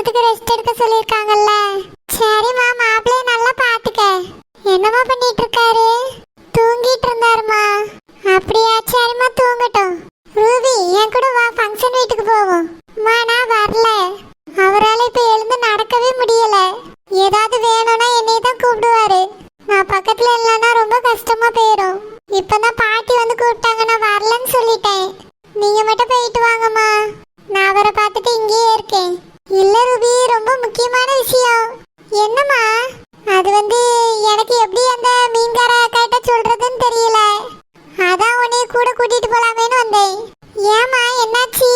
மாசத்துக்கு ரெஸ்ட் எடுக்க சொல்லிருக்காங்கல்ல. சரிம்மா, மாப்பிள்ளைய நல்லா பாத்துக்க. என்னம்மா பண்ணிட்டு இருக்காரு? தூங்கிட்டு இருந்தாருமா. அப்படியா, சரிம்மா தூங்கட்டும். ரூபி, என் கூட வா, ஃபங்க்ஷன் வீட்டுக்கு போவோம். அம்மா, நான் வரல. அவரால் இப்ப எழுந்து நடக்கவே முடியல. ஏதாவது வேணும்னா என்னைய தான் கூப்பிடுவாரு. நான் பக்கத்துல இல்லைன்னா ரொம்ப கஷ்டமா போயிடும். இப்பதான் பாட்டி வந்து கூப்பிட்டாங்க, நான் வரலன்னு சொல்லிட்டேன். நீங்க மட்டும் போயிட்டு வாங்கம்மா. நான் அவரை பார்த்துட்டு இங்கேயே இருக்கேன். இல்ல ரூபி, ரொம்ப முக்கியமான விஷயம். என்னம்மா? அது எனக்கு எப்படி அந்த மீன்கார அக்காட்ட சொல்றதுன்னு தெரியல. அதான் உன்னைய கூட கூட்டிட்டு போலாமேன்னு வந்தேன். ஏமா, என்னாச்சு?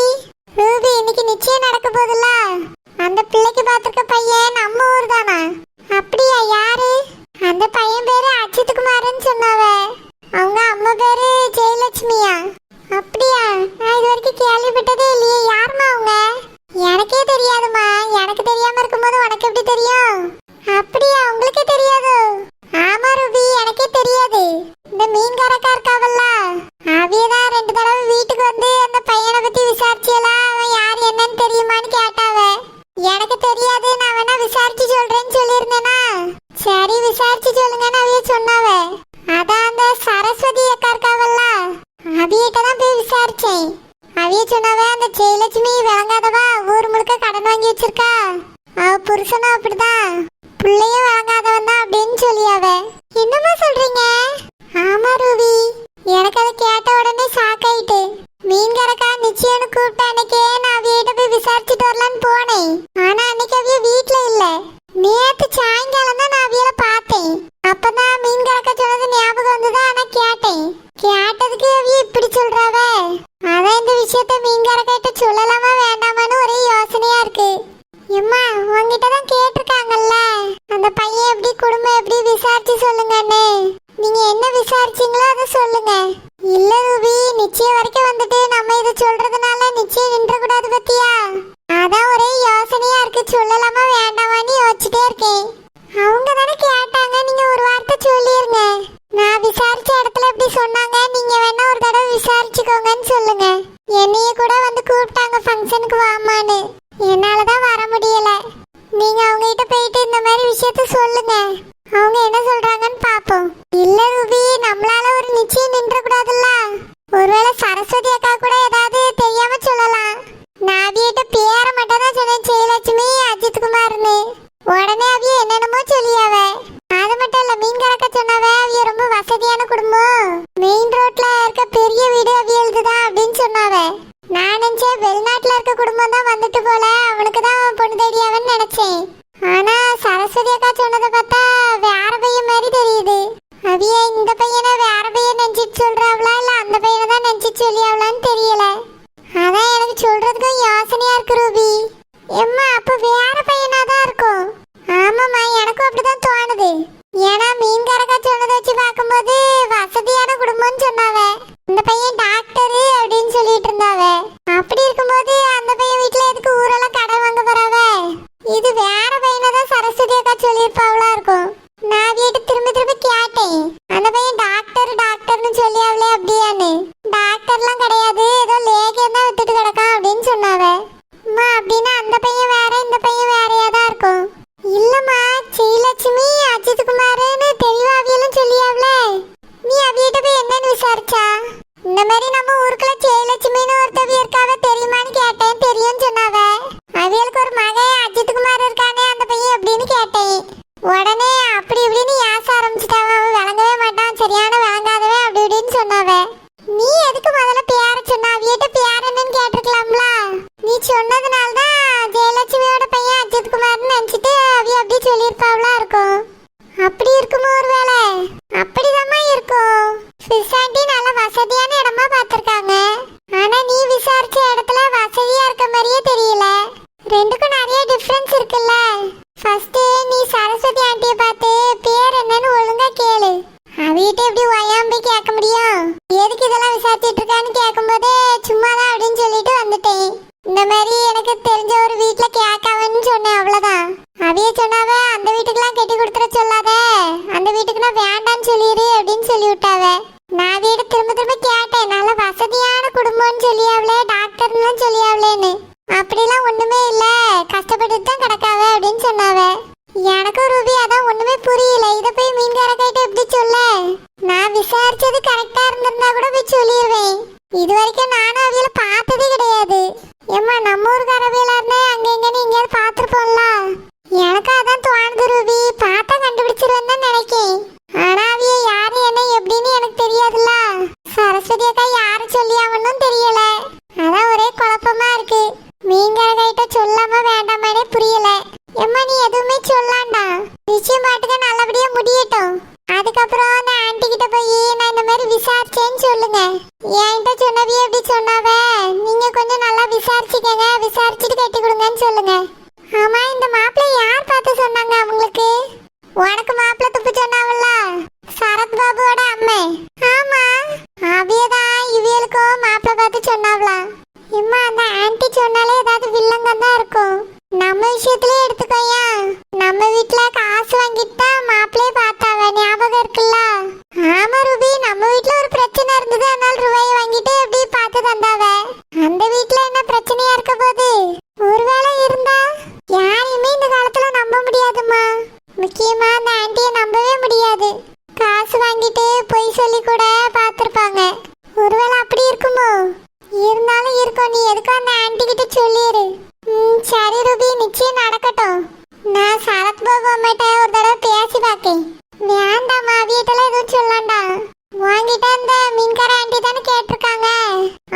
ரூபி, இன்னைக்கு நிச்சயம் நடக்க போகுதுல்ல. அந்த பிள்ளைக்கு பார்த்திருக்க பையன் நம்ம ஊர் தானா? அப்படியா? யாரு? அந்த பையன் பேரு அஜித் குமார்னு சொன்னாவ. அவங்க அம்மா பேரு ஜெயலட்சுமியா? அப்படியா? நான் இது வரைக்கும் கேள்விப்பட்டதே இல்லையே. யாருமா அவங்க? எனக்கே தெரியாதுமா. எனக்கு தெரியாம இருக்கும்போது உனக்கு எப்படி தெரியும்? அப்படியா, உங்களுக்கே தெரியாது? ஆமா ரூபி, எனக்கே தெரியாது. இந்த மீன்காரக்கா இருக்காவல்ல, அவியதான் 2 தடவை வீட்டுக்கு வந்து அந்த பையனை பத்தி விசாரிச்சலாம். அவன் யார் என்னன்னு தெரியுமான்னு கேட்டாவ. எனக்கு தெரியாது, நான் வேணா விசாரிச்சு சொல்றேன்னு சொல்லியிருந்தேனா. சரி, விசாரிச்சு சொல்லுங்கன்னு அவிய சொன்னாவ. அதான் அந்த சரஸ்வதி அக்கா இருக்காவல்ல, அவியிட்ட தான் போய் விசாரிச்சேன். அவிய சொன்னாவ, அந்த ஜெயலட்சுமி விளங்காதவா, ஊர் முழுக்க கடன் வாங்கி வச்சிருக்கா. அவ புருஷனும் அப்படிதான், பிள்ளையும் வழங்காதவன் தான் அப்படின்னு சொல்லியாவ. என்னமா சொல்றீங்க? ஆமா ரூபி, எனக்கு அதை கேட்ட உடனே ஷாக் ஆயிட்டு. மீன்காரக்கா நிச்சயம்னு கூப்பிட்ட அன்னைக்கே நான் அவியிட்ட போய் விசாரிச்சுட்டு வரலான்னு போனேன். ஆனா அன்னைக்கு அவிய வீட்டுல இல்ல. நேத்து சாயங்காலம் தான் நான் அவியல பார்த்தேன். அப்பதான் மீன்காரக்கா சொன்னது ஞாபகம் வந்துதான். ஆனா கேட்டதுக்கு அவிய இப்படி சொல்றாவ. அதான் இந்த விஷயத்த மீன்காரக்கிட்ட சொல்லலாமா வேண்டாமான்னு ஒரே யோசனையா இருக்கு. எம்மா, உங்ககிட்ட தான் கேட்டிருக்காங்கல்ல, அந்த பையன் எப்படி, குடும்பம் எப்படி, விசாரிச்சு சொல்லுங்கன்னு. நீங்க என்ன விசாரிச்சீங்களோ அதை சொல்லுங்க. இல்ல ரூபி, நிச்சயம் வரைக்கும் வந்துட்டு நம்ம இதை சொல்றதுனால நிச்சயம் நின்ற கூடாது பத்தியா? அதான் ஒரே யோசனையா இருக்கு, சொல்லலாமா வேண்டாமான்னு யோசிச்சுட்டே இருக்கேன். அவங்க தானே கேட்டாங்க, நீங்க ஒரு வார்த்தை சொல்லிருங்க. நான் விசாரிச்ச இடத்துல எப்படி சொன்னாங்க, நீங்க வேணா ஒரு தடவை விசாரிச்சுக்கோங்கன்னு சொல்லுங்க. என்னைய கூட வந்து கூப்பிட்டாங்க ஃபங்க்ஷனுக்கு வாமான்னு. என்னாலதான் வர முடியல. நீங்க அவங்க கிட்ட போயிட்டு இந்த மாதிரி விஷயத்த சொல்லுங்க. அவங்க என்ன சொல்றாங்கன்னு பாப்போம். இல்ல ரூபி, நம்மளால ஒரு நிச்சயம் நின்ற கூடாதுல்ல. ஒருவேளை சரஸ்வதி அக்கா கூட ஏதாவது தெரியாம சொல்லலாம். நான் அவியிட்ட பேர மட்டும் தான் சொன்னேன், ஜெயலட்சுமி அஜித் குமார்னு. உடனே அவிய என்னென்னமோ சொல்லியாவ. அது மட்டும் இல்ல, மீன்காரக்கா சொன்னாவ அவிய ரொம்ப வசதியான குடும்பம், மெயின் ரோட்ல இருக்க பெரிய வீடு அவியல்துதான் அப்படின்னு சொன்னாவ. நான் நினைச்சேன் வெளிநாட்டுல இருக்க குடும்பம் தான் வந்துட்டு போல, அவனுக்கு தான் பொண்ணு தேடியாவன்னு நினைச்சேன். ஆனா சரஸ்வதி அக்கா சொன்னதை பார்த்தா வேற பையன் மாதிரி தெரியுது. அவிய இந்த பையனை வேற பையன் நினைச்சிட்டு சொல்றாவளா இல்ல அந்த பையனை தான் நினைச்சிட்டு சொல்லியாவளான்னு தெரியல. அதான் எனக்கு சொல்றதுக்கும் யோசனையா இருக்கு ரூபி. எம்மா, அப்ப வேற பையனா தான் இருக்கும். ஆமாம்மா, எனக்கும் அப்படிதான் தோணுது. ஏன்னா மீன்காரக்கா சொன்னதை வச்சு பார்க்கும்போது வசதியான குடும்பம்னு சொன்னாவ. இந்த பையன் டாக்டரு அப்படின்னு சொல்லிட்டு இருந்தாவ. அப்படி இருக்கும்போது அந்த பையன் வீட்டுல எதுக்கு ஊரெல்லாம் கடன் வாங்க போறாவ? இது வேற பையனை தான் சரஸ்வதி அக்கா சொல்லியிருப்பாவளா இருக்கும். நான் வீட்டு திரும்ப கேட்டேன், அந்த பையன் டாக்டர்னு சொல்லியாவளே அப்படியான்னு. டாக்டர்லாம் கிடையாது, ஏதோ லேகியம் தான் வித்துட்டு கிடக்கான் அப்படின்னு சொன்னாவ. அம்மா, அப்படின்னா அந்த பையன் வேற இந்த பையன் வேறையா தான் இருக்கும். இல்லம்மா, ஜெயலட்சுமி அஜித் குமார்னு தெளிவாவியலும் சொல்லியாவல. நீ அவியிட்ட போய் என்னன்னு விசாரிச்சா? இந்த மாதிரி நம்ம ஊருக்குள்ள ஜெயலட்சுமின்னு ஒருத்தவி இருக்காவ, தெரியுமான்னு கேட்டேன். தெரியும்னு சொன்னாவ. அவியலுக்கு ஒரு மகன் அஜித் குமார் இருக்கானே, அந்த பையன் எப்படின்னு கேட்டேன். உடனே அப்படி இப்படின்னு ஏச ஆரம்பிச்சுட்டாவ. அவன் விளங்கவே மாட்டான், சரியான விளங்காதவன் அப்படி இப்படின்னு சொன்னாவ. நீ எதுக்கு முதல்ல பேர சொன்ன? அவியிட்ட பேர் என்னன்னு கேட்டிருக்கலாம்ல. நீ சொன்னதுனால்தான் ஜெயலட்சுமியோட பையன் அஜித் குமார்னு நினைச்சிட்டு அவிய அப்படி சொல்லியிருப்பாவளா இருக்கும். அப்படி இருக்குமோ ஒருவேளை? அப்படிதாம்மா இருக்கும். பிசாண்டி நல்ல வசதியான இடமா பார்த்திருக்காங்க. ஆனா நீ விசாரிச்ச இடத்துல வசதியா இருக்க மாதிரியே தெரியல. ரெண்டுக்கும் நிறைய டிஃபரன்ஸ் இருக்குல்ல. ஃபர்ஸ்ட் நீ சரஸ்வதி ஆண்டியை பார்த்து பேர் என்னன்னு ஒழுங்கா கேளு. அவியிட்ட எப்படி வயாம்பி கேட்க முடியும்? எதுக்கு இதெல்லாம் விசாரிச்சிட்டு இருக்கான்னு கேட்கும்போது சும்மாதான் அப்படின்னு சொல்லிட்டு வந்துட்டேன். இந்த மாதிரி எனக்கு தெரிஞ்ச ஒரு வீட்டுல கேட்காவன்னு சொன்னேன், அவ்வளவுதான். அவிய சொன்னாவ, அந்த வீட்டுக்கெல்லாம் கட்டி கொடுத்துட சொல்லாத, அந்த வீட்டுக்கு நான் வேண்டான்னு சொல்லிடு அப்படின்னு சொல்லி விட்டாவ. நான் வீடு திரும்ப கேட்டேன், நல்ல வசதியான குடும்பம்னு சொல்லியாவளே, டாக்டர்னு சொல்லியாவளேன்னு. அப்படிலாம் ஒண்ணுமே இல்ல, கஷ்டப்பட்டு தான் ஆமா, இந்த மாப்பிள்ளை யார் பார்த்து சொன்னாங்க அவங்களுக்கு? உனக்கு மாப்பிள்ளை துப்பு சொன்னாவல்ல, சரத் பாபுவோட அம்மே. ஆமா, அவியதான் இவியலுக்கும் மாப்பிள்ளை பார்த்து சொன்னாவளா? இம்மா, அந்த ஆன்ட்டி சொன்னாலே ஏதாவது வில்லங்கம் தான் இருக்கும். நம்ம விஷயத்திலே எடுத்துக்கோயா, நம்ம வீட்ல காசு வாங்கிட்டா மாப்பிள்ளையே பார்த்தாவ, ஞாபகம் இருக்குல்ல? ஆமா ரூபி, நம்ம வீட்ல ஒரு பிரச்சனை இருந்தது, அதனால ரூபாயை வாங்கிட்டு எப்படி பார்த்து தந்தாவ. அந்த வீட்ல என்ன பிரச்சனையா இருக்க போகுது? ஒருவேளை இருந்தா யாரையுமே இந்த காலத்துல நம்ப முடியாதுமா. முக்கியமா அந்த ஆன்ட்டியை நம்பவே முடியாது. காசு வாங்கிட்டு பொய் சொல்லி கூட பார்த்திருப்பாங்க. ஒருவேளை அப்படி இருக்குமோ? இருந்தாலும் இருக்கும், நீ எதுக்கும் அந்த ஆன்ட்டி கிட்ட சொல்லிடு. சரி ரூபி, நிச்சயம் நடக்கட்டும். நான் சரத் பாபு அம்மாட்ட ஒரு தடவை பேசி பார்க்கேன். வேண்டாமா, வீட்டுல எதுவும் சொல்லாண்டா. வாங்கிட்ட அந்த மீன்கார ஆன்ட்டி தானே கேட்டிருக்காங்க,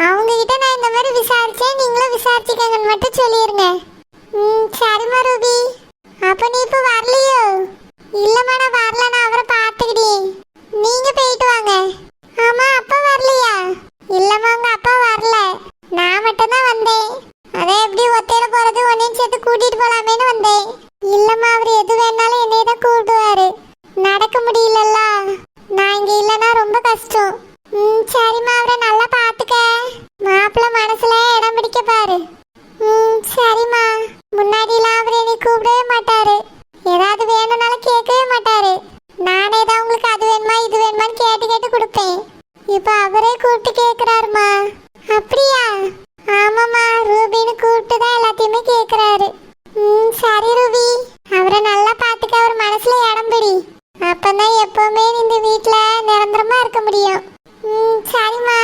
அவங்க கிட்ட நான் இந்த மாதிரி விசாரிச்சேன், நீங்களும் விசாரிச்சுக்கங்கன்னு மட்டும் சொல்லிருங்க. சரிம்மா ரூபி. அப்ப நீ இப்ப வரலையோ? இல்லம்மா, நான் வரல, நான் அவரை பார்த்துக்கிட்டேன். நீங்க போயிட்டு வாங்க. ஆமா, அப்பா வரலையா? இல்லம்மா, உங்க அப்பா வரல, நான் மட்டும் தான் வந்தேன். அதே எப்படி ஒத்தையில போறது, ஒன்னையும் சேர்த்து கூட்டிட்டு போலாமேன்னு வந்தேன். இல்லம்மா, அவர் எது வேணாலும் என்னைய தான் கூப்பிடுவாரு. நடக்க முடியலல்ல, நான் இங்க இல்லைன்னா ரொம்ப கஷ்டம். சரிம்மா, அவரை நல்லா பாத்துக்க. மாப்பிள்ளை மனசுல இடம் பிடிக்க பாரு. சரிம்மா. முன்னாடிலாம் அவர் என்னை கூப்பிடவே மாட்டாரு, ஏதாவது வேணும்னாலும் கேட்கவே மாட்டாரு. நானே தான் உங்களுக்கு அது வேணுமா இது வேணுமான்னு கேட்டு கேட்டு கொடுப்பேன். இப்ப அவரே கூப்பிட்டு கேக்குறாருமா. அப்படியா? ஆமாம்மா, ரூபின்னு கூப்பிட்டு தான் எல்லாத்தையுமே கேக்குறாரு. சரி ரூபி, அவரை நல்லா பாத்துக்க, அவர் மனசுல இடம் பிடி. அப்பதான் எப்பவுமே இந்த வீட்டுல நிரந்தரமா இருக்க முடியும். சரிம்மா.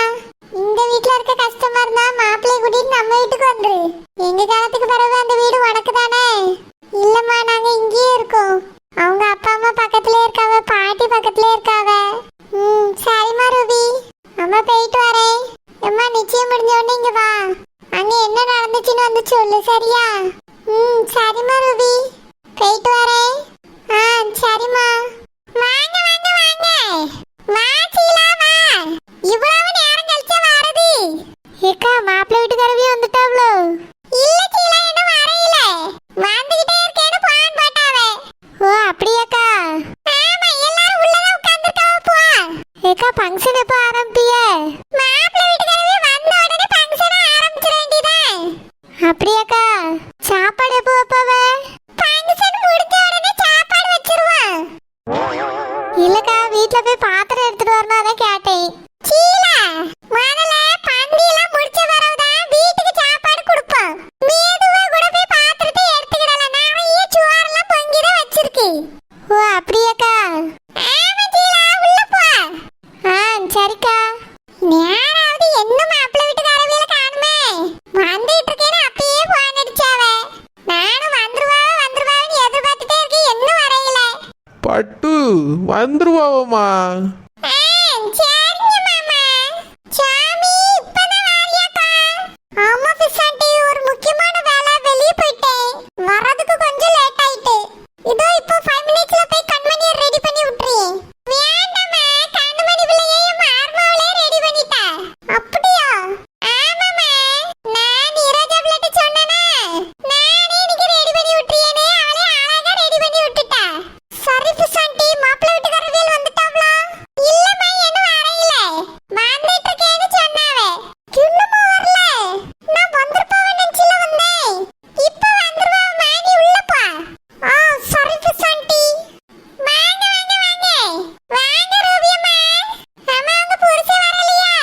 இந்த வீட்டுல இருக்க கஷ்டமா இருந்தா மாப்பிள்ளைய கூட்டிட்டு நம்ம வீட்டுக்கு வந்துரு. எங்க காலத்துக்கு பிறகு அந்த வீடு உனக்கு தானே. இல்லம்மா, நாங்க இங்கேயே இருக்கோம். அவங்க அப்பா அம்மா பக்கத்துல இருக்காவ, பாட்டி பக்கத்துல இருக்காவ. சரிம்மா ரூபி. அம்மா போயிட்டு வரேன். அம்மா, நிச்சயம் முடிஞ்ச உடனே இங்க வா, அங்க என்ன நடந்துச்சுன்னு வந்து சொல்லு, சரியா? சரிம்மா ரூபி, போயிட்டு வரேன். சரிம்மா. வாங்க வாங்க வாங்க, வா சீலா வா. இவ்வளவு நேரம் கழிச்சா வரது? ஏக்கா, மாப்பிள்ளை வீட்டுக்காரவே வந்துட்டாவ்ளோ? இல்ல சீலா, இன்னும் வரையில, வந்துகிட்டே இருக்கேன்னு போன் போட்டாவே. ஓ அப்படியாக்கா? ஆமா, எல்லாரும் உள்ளதான் உட்கார்ந்துட்டாவ. போ. ஏக்கா, ஃபங்க்ஷன் எப்போ ஆரம்பிப்பீங்க? மாப்பிள்ளை வீட்டுக்காரவே வந்த உடனே ஃபங்க்ஷன் ஆரம்பிச்சிட வேண்டியதான். அப்படியாக்கா? சாப்பாடு எப்போ வைப்பாவே? ஃபங்க்ஷன் முடிஞ்ச உடனே சாப்பாடு வச்சிருவான். இல்லக்கா, வீட்ல போய் பாத்திரம் எடுத்துட்டு வரணும், அதான் கேட்டேன். சீலா, முதல்ல பந்தி எல்லாம் முடிச்ச பிறகுதான் வீட்டுக்கு சாப்பாடு கொடுப்போம். மெதுவா கூட போய் பாத்திரத்தை எடுத்துக்கிடலாம், நிறைய சோறெல்லாம் பொங்கிதான் வச்சிருக்கு. ஓ அப்படியாக்கா? ஆமா சீலா, உள்ள போ. சரிக்கா. நேராவது என்ன மாப்பிள்ளை வீட்டுக்காரவியல காணுமே, வந்துட்டு இருக்கேன்னு அப்பயே போன் அடிச்சாவே. நானும் வந்துருவான்னு எதிர்பார்த்துட்டே இருக்கேன், இன்னும் வரையில. பட்டு வந்துருவாவம்மா. சரிங்க மாமா. சாமி, இப்பதான் வாரியாக்கா? ஆமா பிசாண்டி, ஒரு முக்கியமான வேலை, வெளியே போயிட்டேன். வரதுக்கு கொஞ்சம் லேட் ஆயிட்டு. இதோ இப்போ 5 மினிட்ஸ்ல போய் கண்மணியை ரெடி பண்ணி விட்டுறேன். வேண்டாமா, கண்மணி பிள்ளையை மார்மாவளே ரெடி பண்ணிட்டா. அப்படியா? ஆமாமா, நான் நீரஜா பிள்ளைட்ட சொன்னேனா, நானே இன்னைக்கு ரெடி பண்ணி விட்டுறேனே, அவளே அழகா ரெடி பண்ணி விட்டுட்டா. சரி பிசாண்டி, மாப்பிள்ளை வீட்டுக்காரவியல் வந்துட்டாவ்ளா? இல்லம்மா, இன்னும் வரையில, வந்துட்டு இருக்கேன்னு சொன்னாவே. இன்னுமா வரல? நான் வந்துருப்பாவேன்னு நினைச்சுல வந்தேன். இப்ப வந்துருவாம்மா, நீ உள்ள போ. சரி பிசாண்டி. வாங்க வாங்க வாங்க, வாங்க ரூபியம்மா. அம்மா, உங்க புருஷன் வரலையா?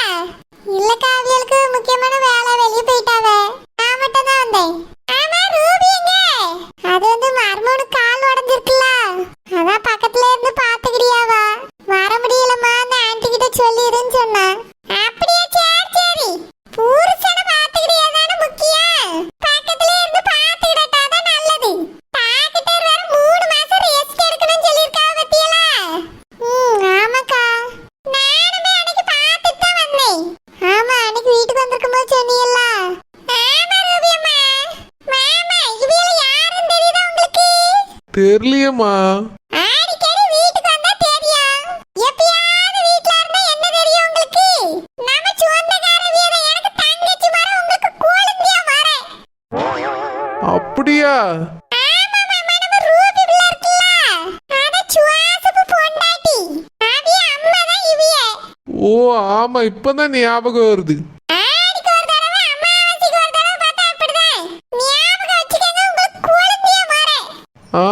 இல்லக்கா, அவியலுக்கு முக்கியமான வேலை, வெளியே போயிட்டாவே. நான் மட்டும் தான் வந்தேன். ஆமா, ரூபி எங்க? அது வந்து மர்மனுக்கு கால் உடைஞ்சிருக்குல்ல, அதான் பக்கத்துல இருந்து பாத்துக்கிறியாவா? வர முடியலம்மா, அந்த ஆன்ட்டி கிட்ட சொல்லிடுன்னு சொன்னா. அப்படியே? சரி சரி. புருஷனை பாத்துக்கிறியாதானே முக்கியம், பக்கத்துல இருந்து பாத்துக்கிட்டாதான் நல்லது. டாக்டர் வேற 3 மாசம் ரெஸ்ட் எடுக்கணும்னு சொல்லிருக்காவ பத்தியலா? ஆமாக்கா, நானுமே அன்னைக்கு பார்த்துட்டு தான் வந்தேன். ஆமா, அன்னைக்கு வீட்டுக்கு வந்திருக்கும் போது சொன்னீங்கல்ல. ஆமா ரூபியம்மா. மாமா, இவியல யாருன்னு தெரியுதா உங்களுக்கு? தெரியலையம்மா. அடிக்கடி வீட்டுக்கு வந்தா தெரியும், எப்பயாவது வீட்ல இருந்தா என்ன தெரியும் உங்களுக்கு? நம்ம சொந்தக்காரவியத, எனக்கு தங்கச்சி வர, உங்களுக்கு குழந்தையா வர. அப்படியா? ஓ ஆமா இப்பதான் ஞாபகம் வருது. ஆடிக்கு ஒரு தடவை அமாவாசைக்கு ஒரு தடவை பார்த்தா அப்படிதான். ஞாபகம் வச்சுக்கங்க, உங்களுக்கு குழந்தைய மாறேன். ஆ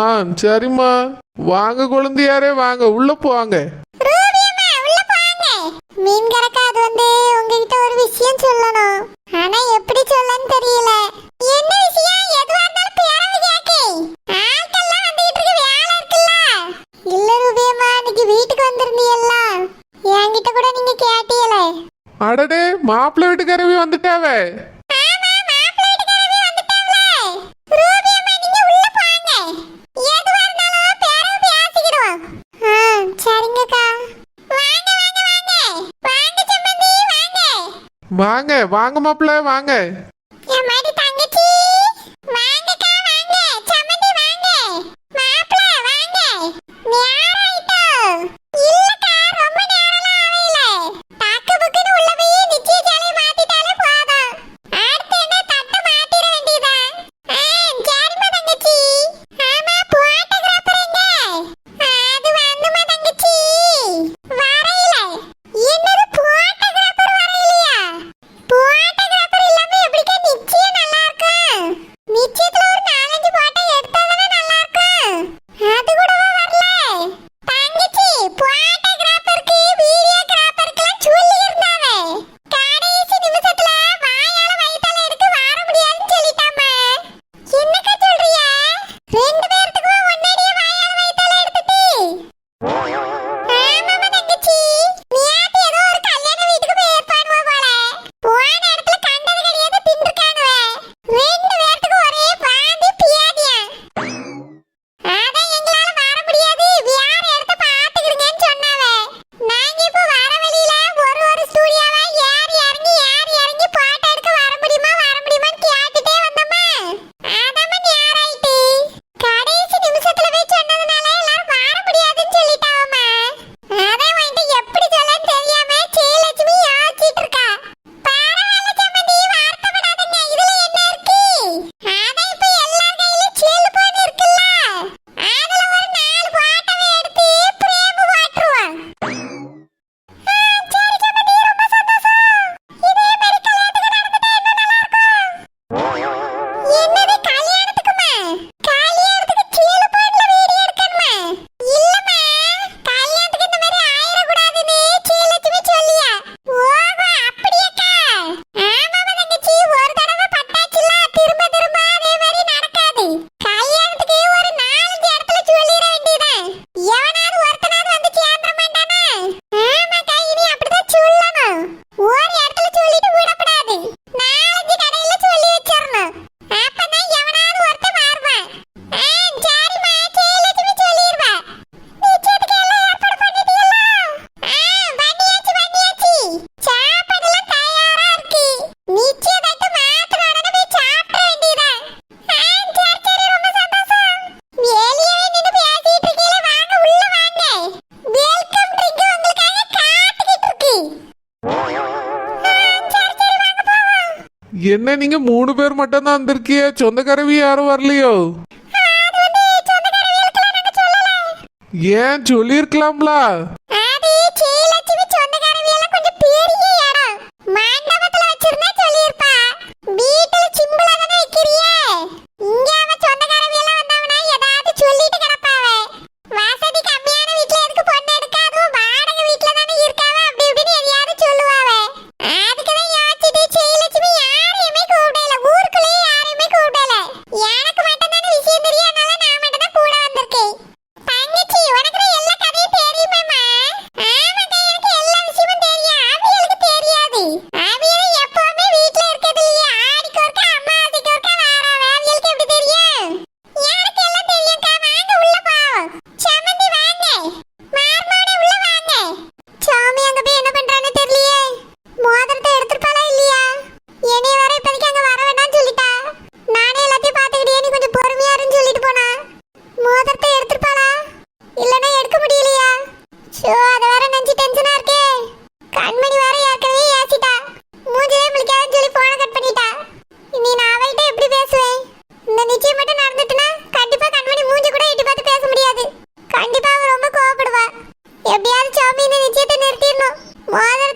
சரிம்மா, வாங்க குழந்தையாரே வாங்க, உள்ள போவாங்க. ரூபியம்மா உள்ள போங்க. மீன் கறக்க அது உங்ககிட்ட ஒரு விஷயம் சொல்லணும். ஆனா எப்படி சொல்லன்னு தெரியல. என்ன விஷயம்? எதுவா இருந்தாலும் பேரவு கேக்கே. ஆட்கள்லாம் வந்துகிட்டு இருக்கு, வேலை இருக்குல்ல. இல்ல ரூபியம்மா, இன்னைக்கு வீட்டுக்கு வந்திருந்தீல்ல, என்கிட்ட கூட நீங்க கேட்டீங்களே. அடடே, மாப்பிள்ளை வீட்டுக்காரவி வந்துட்டாவே. ஆமா, மாப்பிள்ளை வீட்டுக்காரவே வந்துட்டாங்களே. ரூபியம்மா நீங்க உள்ள போங்க. எதுவா இருந்தாலும் பேரவு பேசிக்கிடுவோம். சரிங்கக்கா. வாங்க வாங்க வாங்க. வாங்க சம்பந்தி வாங்க. வாங்க வாங்க மாப்பிள்ளை வாங்க. என் மாதிரி தங்கச்சி வாங்கக்கா வாங்க. சம்பந்தி வாங்க. மாப்பிள்ளை வாங்க. நேராயிட்டோ? இல்லக்கா, ரொம்ப நேரம்லாம் ஆகல. டக்கு புக்குன்னு உள்ள போய் நிச்சய சேலையை மாத்திட்டாலே போதும். அடுத்து என்ன, தட்டை மாத்திர வேண்டியதான். சரிம்மா தங்கச்சி. ஆமா, போட்டோகிராஃபர் எங்க? அது வந்துமா தங்கச்சி? வரையில. என்னது, போட்டோகிராஃபர் வரையிலையா? போட்டோகிராஃபர் இல்லாம எப்படிக்கா நிச்சயம் நல்லா இருக்கும்? நிச்சயத்துல ஒரு 4-5 போட்டோ எடுத்தாதானே நல்லா இருக்கும். அது கூடவா வரல? தங்கச்சி, போட்டோகிராஃபருக்கு வீடியோகிராஃபருக்குலாம் சொல்லி இருந்தாவே. கடைசி நிமிஷத்துல வாயால வயித்தால எடுக்க வர முடியாதுன்னு சொல்லிட்டாமா. என்னக்கா சொல்றியா? 2 பேர்த்துக்கும் ஒன்னடியே வாயால வயித்தால எடுத்துட்டு. ஆமாமா தங்கச்சி, நேத்து ஏதோ ஒரு கல்யாண வீட்டுக்கு போய் ஏற்பாடுவா போல. போன இடத்துல கண்டது கிடையாது, தின்றுக்கானுவ. 2 பேர்த்துக்கு ஒரே வாந்தி பியாதியா. அதான் எங்களால வர முடியாது, வேற இடத்த பாத்துக்கிடுங்கன்னு சொன்னாவ. நாங்க இப்போ வர வழியில ஒரு ஸ்டூடியோவா ஏறி இறங்கி போட்டோ எடுக்க வர முடியுமான்னு கேட்டுட்டே வந்தோமா. அதாம நேராயிட்டு. கடைசி நிமிஷத்துல போய் சொன்னதுனால எல்லாரும் வர முடியாதுன்னு சொல்லிட்டாவம்மா. அதான் வந்துட்டு எப்படி சொல்லன்னு தெரியாம ஜெயலட்சுமி யோசிச்சுட்டு இருக்கா. பரவாயில்ல சம்பந்தி, வருத்தப்படாதீங்க, இதுல என்ன இருக்கு? அதான் இப்ப எல்லார் கையிலும் செல்போன் இருக்குல்ல, அதுல ஒரு 4 போட்டோவை எடுத்து பிரேம் போட்டுருவோம். சரி சம்பந்தி, ரொம்ப சந்தோஷம். இதே மாதிரி கல்யாணத்துக்கு நடந்துட்டா இன்னும் நல்லா இருக்கும். என்னது கல்யாணத்துக்குமா? கல்யாணத்துக்கு செல்போன்ல வீடியோ எடுக்கணுமா? இல்லம்மா, கல்யாணத்துக்கு இந்த மாதிரி ஆயிரக்கூடாதுன்னு ஜெயலட்சுமி சொல்லியா. ஓஹோ, அப்படியாக்கா? ஆமாமா தங்கச்சி, ஒரு தடவை பட்டாச்சுல திரும்ப திரும்ப அதே மாதிரி நடக்காது. கல்யாணத்துக்கு ஒரு 4-5 இடத்துல சொல்லிட வேண்டியதான். எவனாவது ஒருத்தனாவது வந்து சேர்ந்துட மாட்டானா? ஆமாக்கா, இனி அப்படிதான் சொல்லணும். ஒரு இடத்துல சொல்லிட்டு விடக்கூடாது. 4-5 கடையில சொல்லி வச்சிடணும். அப்பதான் எவனாவது ஒருத்தன் வருவான். சரிம்மா, ஜெயலட்சுமி சொல்லிடுவா. நிச்சயத்துக்கு எல்லாம் ஏற்பாடு பண்ணிட்டீங்களா? பண்ணியாச்சு. சாப்பாடுலாம் தயாரா இருக்கு. நிச்சயதார்த்தம் மாத்திர உடனே போய் சாப்பிட வேண்டியதான். சரி, ரொம்ப சந்தோஷம். வெளியவே நின்னு பேசிட்டு இருக்கீங்களே, வாங்க உள்ள வாங்க. வெல்கம் ட்ரிங்க் உங்களுக்காக காத்துக்கிட்டு இருக்கு. சரி வாங்க போவோம். என்ன நீங்க 3 பேர் மட்டும் தான் வந்திருக்கிய, சொந்தக்காரவி யாரும் வரலையோ? அது சொந்தக்காரங்களுக்கெல்லாம் நாங்க சொல்லல. ஏன் சொல்லியிருக்கலாம்ல. அது ஜெயலட்சுமி சொந்தக்காரவியெல்லாம் கொஞ்சம் பெரிய இடம். மண்டபத்துல வச்சிருந்தா சொல்லியிருப்பா. வீட்டுல சிம்பிளா தானே வைக்கிறியே. இங்க அவ சொந்தக்காரவியெல்லாம் வந்தவனா ஏதாவது சொல்லிட்டு கிடப்பாவ. வசதி கம்மியான வீட்டுல எதுக்கு பொண்ணு எடுக்காதும், வாடகை வீட்டுல தானே இருக்காவ, அப்படி இப்படின்னு எதையாவது சொல்லுவாவ. அதுக்குதான் யோசிச்சுட்டு ஜெயலட்சுமி யாரையுமே கூப்பிடல, ஊருக்குள்ளேயே யாரையுமே கூப்பிடல. எனக்கு மட்டும் தானே விஷயம் தெரியும், அதனால நான் மட்டும் தான் கூட வந்திருக்கேன். தங்கச்சி, உனக்கு எல்லா கதையும் தெரியுமாமா? ஆமாக்கா, எனக்கு எல்லா விஷயமும் தெரியும். அவியலுக்கு தெரியாது. அவியல் எப்பவுமே வீட்ல இருக்கிறது இல்லையா, ஆடிக்கு ஒருக்கா அம்மாவாசைக்கு ஒருக்கா வாராவ. அவியலுக்கு எப்படி தெரியும்? எனக்கு எல்லாம் தெரியும்க்கா. வாங்க உள்ள போவோம். சமந்தி வாங்க. மார்மானே உள்ள வாங்க. சாமி அங்க போய் என்ன பண்றான்னு தெரியலையே. மோதிரத்தை எடுத்துப்பாளா இல்லையா? என்னைய வர இப்போதைக்கு அங்க வர வேண்டாம்னு சொல்லிட்டா. நானே எல்லாத்தையும் பாத்துக்கிட்டே, நீ கொஞ்சம் பொறுமையா இருன்னு சொல்லிட்டு போனா. மோதிரத்தை எடுத்துப்பாளா இல்லனா எடுக்க முடியலையா? அத வேற நினைச்சு டென்ஷனா இருக்கே. கண்மணி வேற ஏற்கனவே ஏசிட்டா. மூஞ்சிலே முழிக்காதுன்னு சொல்லி போனை கட் பண்ணிட்டா. இனி நான் அவள்கிட்ட எப்படி பேசுவேன்? இந்த நிச்சயம் மட்டும் நடந்துட்டுனா கண்டிப்பா கண்மணி மூஞ்சி கூட எட்டி பார்த்து பேச முடியாது. கண்டிப்பா அவ ரொம்ப கோவப்படுவா. எப்படியாவது சாமி இந்த நிச்சயத்தை நிறுத்திடணும். மோதிரம்